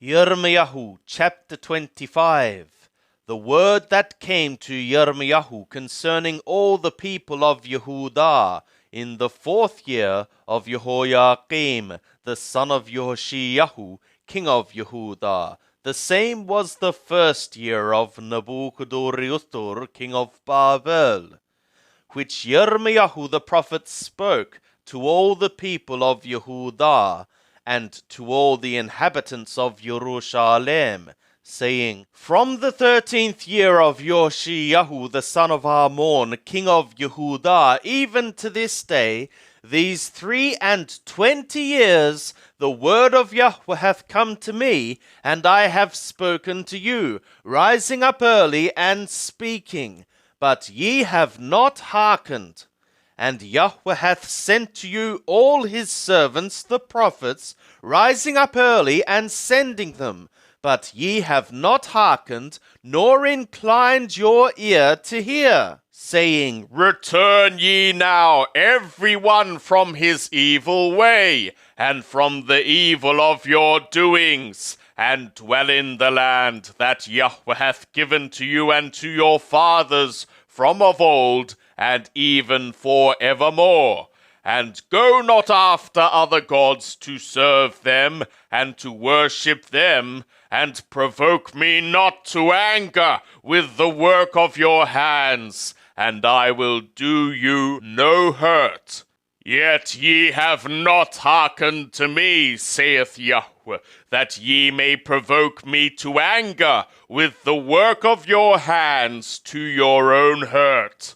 Yirmiyahu chapter 25. The word that came to Yirmiyahu concerning all the people of Yehudah in the 4th year of Jehoiakim, the son of Yoshiyahu, king of Yehudah. The same was the 1st year of Nebuchadnezzar, king of Babel, which Yirmiyahu the prophet spoke to all the people of Yehudah, and to all the inhabitants of Jerusalem, saying, From the 13th year of Yoshiyahu the son of Ammon, king of Yehudah, even to this day, these 23 years, the word of Yahweh hath come to me, and I have spoken to you, rising up early and speaking, but ye have not hearkened. And Yahweh hath sent to you all his servants the prophets, rising up early and sending them, but ye have not hearkened, nor inclined your ear to hear, saying, Return ye now every one from his evil way, and from the evil of your doings, and dwell in the land that Yahweh hath given to you and to your fathers from of old, and even for evermore. And go not after other gods to serve them, and to worship them, and provoke me not to anger with the work of your hands, and I will do you no hurt. Yet ye have not hearkened to me, saith Yahweh, that ye may provoke me to anger with the work of your hands to your own hurt.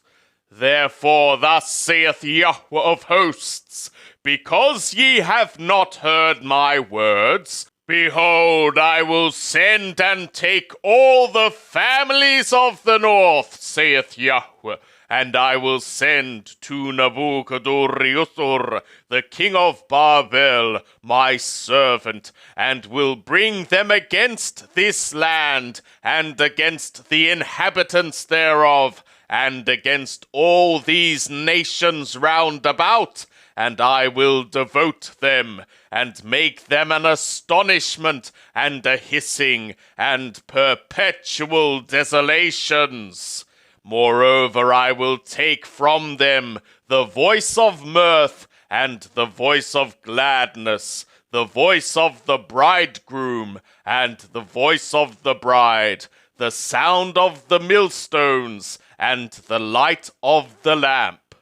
Therefore thus saith Yahweh of hosts, because ye have not heard my words, behold, I will send and take all the families of the north, saith Yahweh, and I will send to Nebuchadnezzar, the king of Babel, my servant, and will bring them against this land, and against the inhabitants thereof, and against all these nations round about, and I will devote them, and make them an astonishment, and a hissing, and perpetual desolations. Moreover, I will take from them the voice of mirth, and the voice of gladness, the voice of the bridegroom, and the voice of the bride, the sound of the millstones, and the light of the lamp.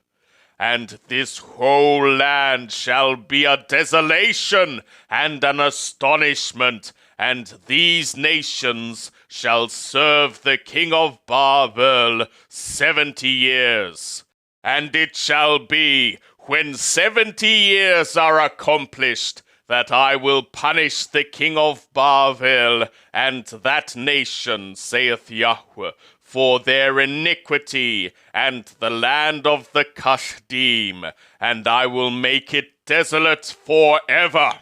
And this whole land shall be a desolation and an astonishment, and these nations shall serve the king of Babel 70 years. And it shall be, when 70 years are accomplished, that I will punish the king of Babel and that nation, saith Yahweh, for their iniquity, and the land of the Kasdim, and I will make it desolate forever.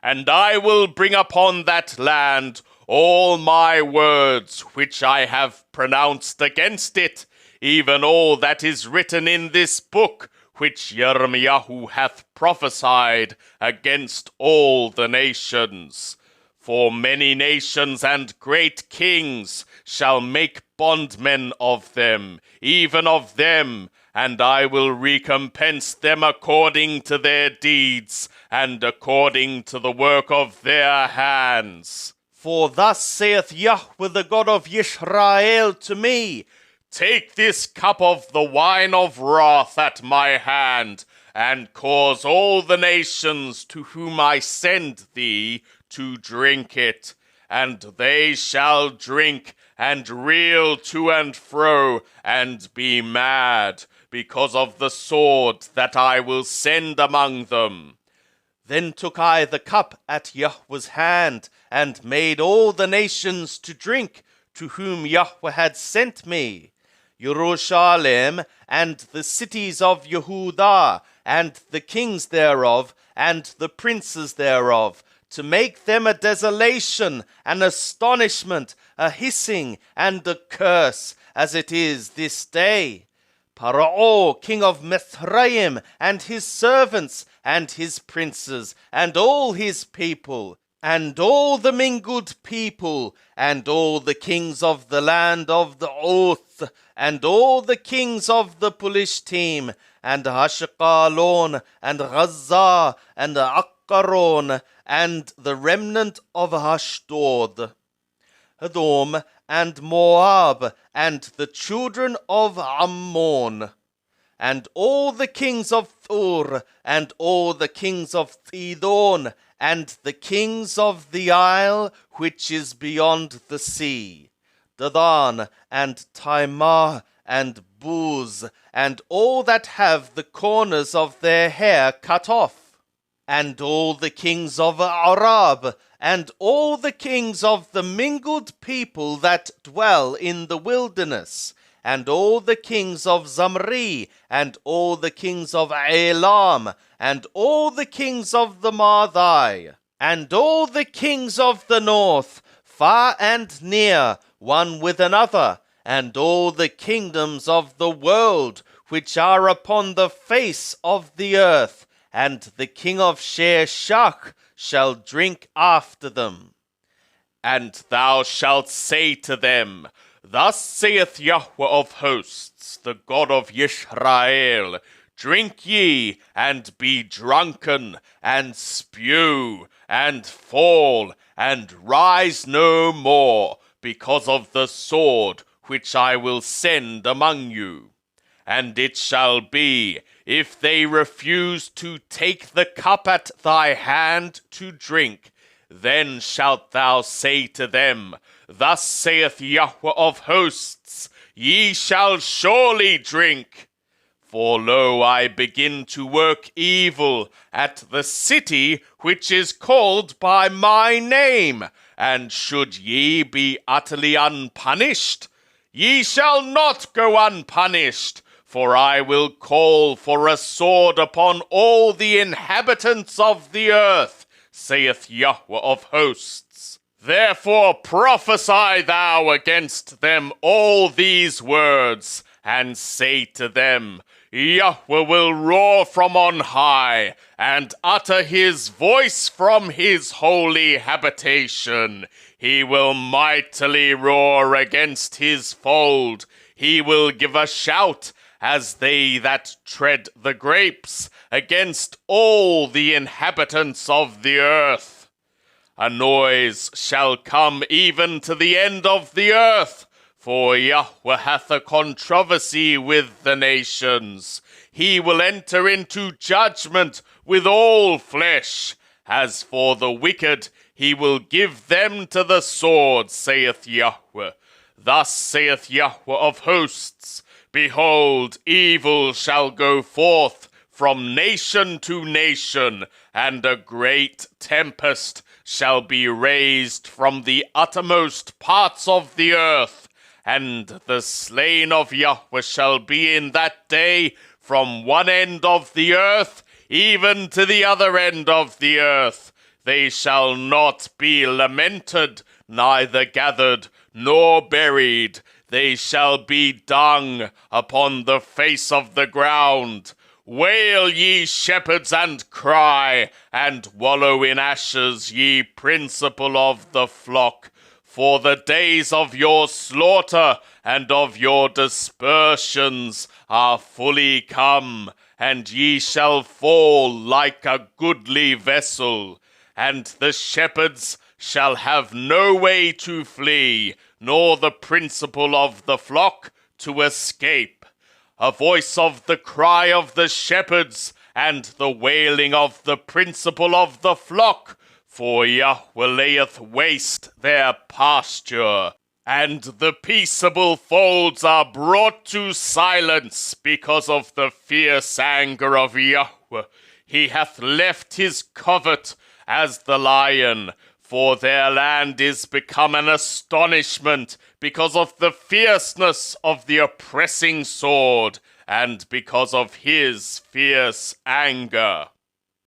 And I will bring upon that land all my words which I have pronounced against it, even all that is written in this book, which Yirmiyahu hath prophesied against all the nations. For many nations and great kings shall make bondmen of them, even of them, and I will recompense them according to their deeds, and according to the work of their hands. For thus saith Yahweh the God of Israel to me, Take this cup of the wine of wrath at my hand, and cause all the nations to whom I send thee to drink it, and they shall drink and reel to and fro, and be mad, because of the sword that I will send among them. Then took I the cup at Yahweh's hand, and made all the nations to drink, to whom Yahweh had sent me, Jerusalem, and the cities of Yehudah, and the kings thereof, and the princes thereof, to make them a desolation, an astonishment, a hissing, and a curse, as it is this day. Paro, king of Mithraim, and his servants, and his princes, and all his people, And all the mingled people, and all the kings of the land of the oath, and all the kings of the Pelishtim, and Ashqalon, and Gaza, and Aqaron, and the remnant of Ashdod, Edom, and Moab, and the children of Ammon, and all the kings of Thur, and all the kings of Sidon, and the kings of the isle which is beyond the sea, Dadan, and Timah, and Buz, and all that have the corners of their hair cut off, and all the kings of Arab, and all the kings of the mingled people that dwell in the wilderness, and all the kings of Zamri, and all the kings of Elam, and all the kings of the Madai, and all the kings of the north, far and near, one with another, and all the kingdoms of the world, which are upon the face of the earth, and the king of Sheshach shall drink after them. And thou shalt say to them, Thus saith Yahweh of hosts, the God of Yisrael, Drink ye, and be drunken, and spew, and fall, and rise no more, because of the sword which I will send among you. And it shall be, if they refuse to take the cup at thy hand to drink, then shalt thou say to them, Thus saith Yahweh of hosts, Ye shall surely drink. For lo, I begin to work evil at the city which is called by my name, and should ye be utterly unpunished? Ye shall not go unpunished, for I will call for a sword upon all the inhabitants of the earth, saith Yahweh of hosts. Therefore prophesy thou against them all these words, and say to them, Yahweh will roar from on high, and utter his voice from his holy habitation. He will mightily roar against his fold. He will give a shout, as they that tread the grapes, against all the inhabitants of the earth. A noise shall come even to the end of the earth, for Yahweh hath a controversy with the nations. He will enter into judgment with all flesh. As for the wicked, he will give them to the sword, saith Yahweh. Thus saith Yahweh of hosts, Behold, evil shall go forth from nation to nation, and a great tempest shall be raised from the uttermost parts of the earth. And the slain of Yahweh shall be in that day from one end of the earth even to the other end of the earth. They shall not be lamented, neither gathered, nor buried. They shall be dung upon the face of the ground. Wail, ye shepherds, and cry, and wallow in ashes, ye principal of the flock. For the days of your slaughter and of your dispersions are fully come, and ye shall fall like a goodly vessel. And the shepherds shall have no way to flee, nor the principal of the flock to escape. A voice of the cry of the shepherds, and the wailing of the principal of the flock, for Yahweh layeth waste their pasture, and the peaceable folds are brought to silence because of the fierce anger of Yahweh. He hath left his covert as the lion, for their land is become an astonishment because of the fierceness of the oppressing sword, and because of his fierce anger.